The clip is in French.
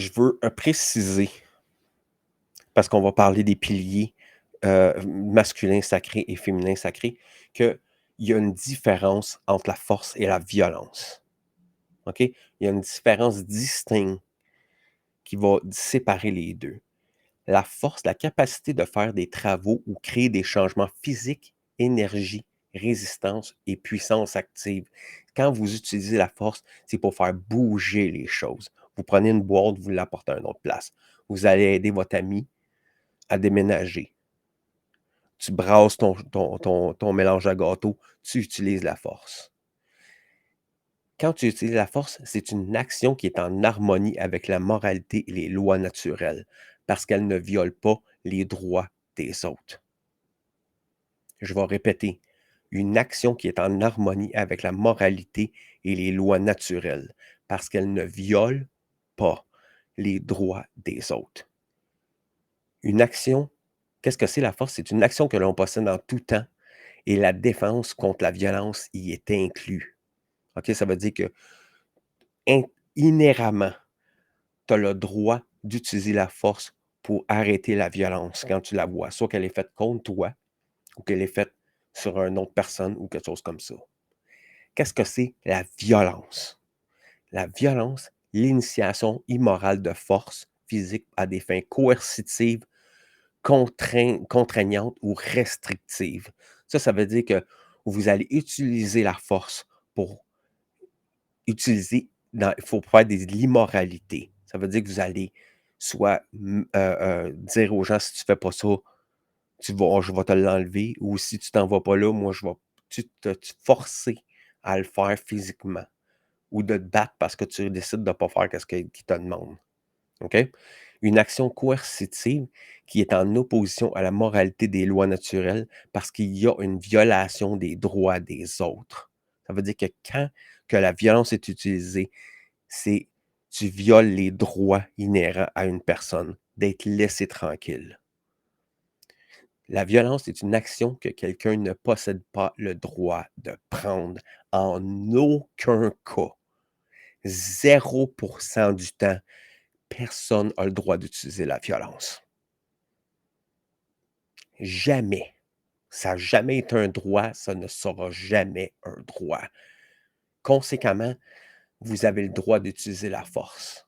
Je veux, préciser, parce qu'on va parler des piliers, masculin sacré et féminin sacré, qu'il y a une différence entre la force et la violence, OK? Il y a une différence distincte qui va séparer les 2. La force, la capacité de faire des travaux ou créer des changements physiques, énergie, résistance et puissance active. Quand vous utilisez la force, c'est pour faire bouger les choses. Vous prenez une boîte, vous l'apportez à une autre place. Vous allez aider votre ami à déménager. Tu brasses ton mélange à gâteau, tu utilises la force. Quand tu utilises la force, c'est une action qui est en harmonie avec la moralité et les lois naturelles, parce qu'elle ne viole pas les droits des autres. Je vais répéter, une action qui est en harmonie avec la moralité et les lois naturelles, parce qu'elle ne viole pas les droits des autres. Une action, qu'est-ce que c'est la force? C'est une action que l'on possède en tout temps et la défense contre la violence y est inclus. OK? Ça veut dire que in inhéremment, tu as le droit d'utiliser la force pour arrêter la violence quand tu la vois, soit qu'elle est faite contre toi ou qu'elle est faite sur une autre personne ou quelque chose comme ça. Qu'est-ce que c'est la violence? La violence, l'initiation immorale de force physique à des fins coercitives, contraignantes ou restrictives. Ça veut dire que vous allez utiliser la force pour utiliser il faut faire de l'immoralité. Ça veut dire que vous allez soit, dire aux gens: «Si tu fais pas ça, je vais te l'enlever» ou «Si tu t'en vas pas là, moi je vais» te forcer à le faire physiquement ou de te battre parce que tu décides de pas faire ce qu'ils te demandent. OK? Une action coercitive qui est en opposition à la moralité des lois naturelles parce qu'il y a une violation des droits des autres. Ça veut dire que quand que la violence est utilisée, c'est tu violes les droits inhérents à une personne d'être laissé tranquille. La violence est une action que quelqu'un ne possède pas le droit de prendre en aucun cas. 0% du temps, personne a le droit d'utiliser la violence. Jamais. Ça n'a jamais été un droit, ça ne sera jamais un droit. Conséquemment, vous avez le droit d'utiliser la force.